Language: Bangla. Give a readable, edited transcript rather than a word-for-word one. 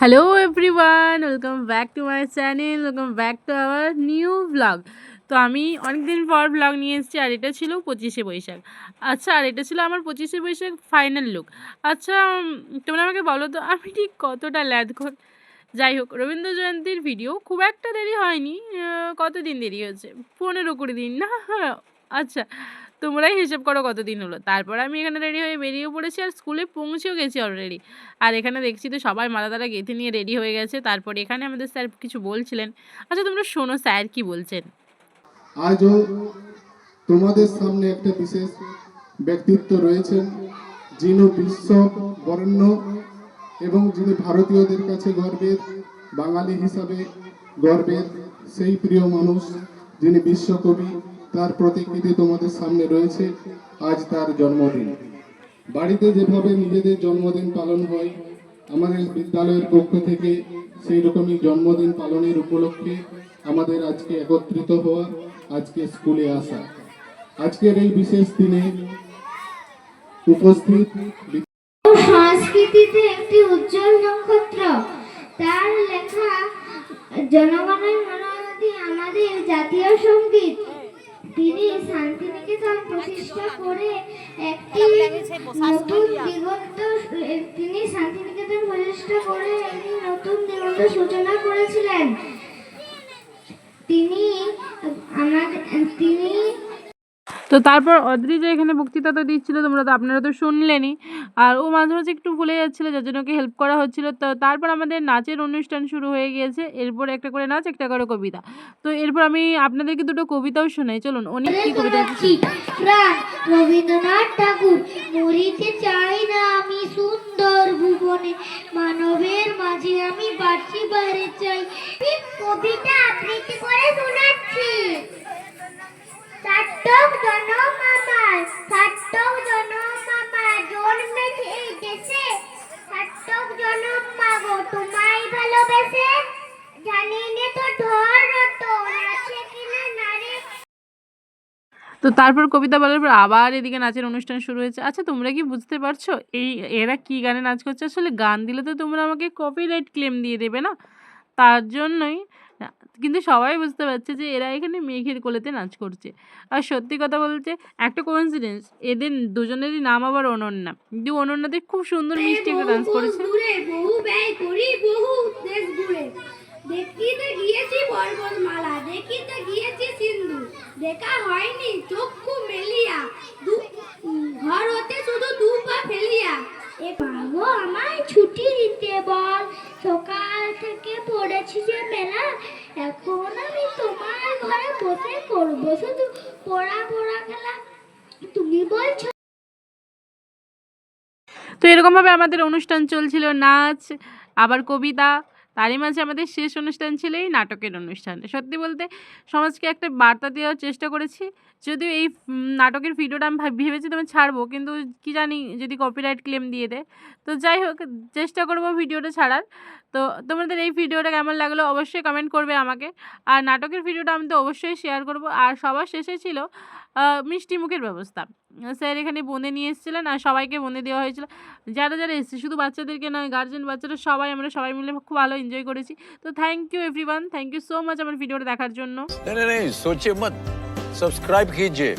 Hello everyone, welcome back to my channel, welcome back to our new blog. তো আমি অনেকদিন পর ব্লগ নিয়ে এসেছি, আর এটা ছিল 25শে বৈশাখ। আচ্ছা, আর এটা ছিল আমার 25শে বৈশাখ ফাইনাল লুক। আচ্ছা, তোমরা আমাকে বলো তো আমি ঠিক কতটা ল্যাদখোর। যাই হোক, রবীন্দ্র জয়ন্তীর ভিডিও খুব একটা দেরি হয়নি। কতদিন দেরি হয়েছে? 15-20 দিন না? আচ্ছা, তোমরাই হিসেব করো কতদিন হলো। তারপর আমি এখানে রেডি হয়ে বেরিয়ে পড়েছি, আর স্কুলে পৌঁছেও গেছি অলরেডি। আর এখানে দেখছি তো সবাই মাথা তারা গেঁথে নিয়ে রেডি হয়ে গেছে। তারপরে এখানে আমাদের স্যার কিছু বলছিলেন। আচ্ছা, তোমরা শোনো স্যার কি বলছেন। আজও তোমাদের সামনে একটা বিশেষ ব্যক্তিত্ব রয়েছেন, যিনি বিশ্ব বরেণ্য এবং যিনি ভারতীয়দের কাছে গর্বের, বাঙালি হিসাবে গর্বের সেই প্রিয় মানুষ, যিনি বিশ্বকবি। তার প্রতিকৃতি তোমাদের সামনে রয়েছে। আজ তার জন্মদিন। বাড়িতে যেভাবে নিজেদের জন্মদিন পালন হয়, আমাদের বিদ্যালয়ের পক্ষ থেকে সেই রকমই জন্মদিন পালনের উপলক্ষে আমাদের আজকে একত্রিত হওয়া, আজকে স্কুলে আসা। আজকের এই বিশেষ দিনে উপস্থিত সংস্কৃতিতে একটি উজ্জ্বল নক্ষত্র, তার লেখা জনগণের মনোনীত আমাদের জাতীয় সঙ্গীত। তিনি শান্তিনিকেতন প্রতিষ্ঠা করে একটি নতুন দিগন্ত সূচনা করেছিলেন। তিনি তো তারপর অদ্রি যে এখানে বক্তৃতাটা দিচ্ছিল, আপনারা তো শুনলেনই। আর ও মাঝে মাঝে একটু ভুলে যাচ্ছিলো, যার জন্য ওকে হেল্প করা হচ্ছিলো। তো তারপর আমাদের নাচের অনুষ্ঠান শুরু হয়ে গিয়েছে। এরপর একটা করে নাচ, একটা করে কবিতা। তো এরপর আমি আপনাদেরকে দুটো কবিতাও শোনাই, চলুন। অনেক কি কবিতা রবীন্দ্রনাথ ঠাকুর। মরিতে চাই না আমি সুন্দর ভুবনে, মানবের মাঝে আমি বাঁচিবারে চাই। কবিতা আবৃত্তি করে শোনাচ্ছি। সার্থক জনম আমার, সার্থক জনম আমার, জন্মেছে এই দেশে। সার্থক জনম মাগো তোমায় ভালোবেসে, জানি নে তো ধরতন আছে কিনা নারে। তো তারপর কবিতা বলার পর আবার এদিকে নাচের অনুষ্ঠান শুরু হয়েছে। আচ্ছা, তোমরা কি বুঝতে পারছো এরা কি গানে নাচ করছে? আসলে গান দিলে তো তোমরা আমাকে কপিরাইট ক্লেম দিয়ে দেবে না, তার জন্যই। কিন্তু সবাই বুঝতে পারছে যে এরা এখানে মেঘের কোলেতে নাচ করছে। আর সত্যি কথা বলতে একটা কোইন্সিডেন্স, এদের দুজনেরই নাম আবার অনন্যা। কিন্তু অনন্যাদের খুব সুন্দর মিষ্টি একটা ডান্স করেছে। বহু ব্যয় করি বহু দেশ ঘুরে, দেখিতে গিয়েছি পর্বতমালা, দেখিতে গিয়েছি সিন্ধু, দেখা হয়নি চক্ষু মেলিয়া, ঘর হতে শুধু দু পা ফেলিয়া। এ বাবু আমায় ছুটি দিতে বল, সকাল থেকে পড়েছি যে মেলা, এখন আমি তোমার ঘরে বসে করবো শুধু পড়া পড়া খেলা, তুমি বলছো। তো এরকমভাবে আমাদের অনুষ্ঠান চলছিল, নাচ আবার কবিতা। তারই মাঝে আমাদের শেষ অনুষ্ঠান ছিল এই নাটকের অনুষ্ঠান। সত্যি বলতে সমাজকে একটা বার্তা দেওয়ার চেষ্টা করেছি। যদিও এই নাটকের ভিডিওটা আমি ভেবেছি তুমি ছাড়বো, কিন্তু কি জানি যদি কপিরাইট ক্লেম দিয়ে দেয়। তো যাই হোক, চেষ্টা করবো ভিডিওটা ছাড়ার। তো তোমাদের এই ভিডিওটা কেমন লাগলো অবশ্যই কমেন্ট করবে আমাকে। আর নাটকের ভিডিওটা আমি তো অবশ্যই শেয়ার করব। আর সবার শেষে ছিল মিষ্টি মুখের ব্যবস্থা। স্যার এখানে বোঁদে নিয়ে এসেছিলেন, আর সবাইকে বোঁদে দেওয়া হয়েছিল। যারা যারা এসেছে, শুধু বাচ্চাদেরকে নয়, গার্জেন বাচ্চারা সবাই, আমরা সবাই মিলে খুব ভালো এনজয় করেছি। তো thank you everyone, thank you so much আমার ভিডিওটা দেখার জন্য। नहीं नहीं नहीं, सोचिए मत, सब्सक्राइब कीजिए।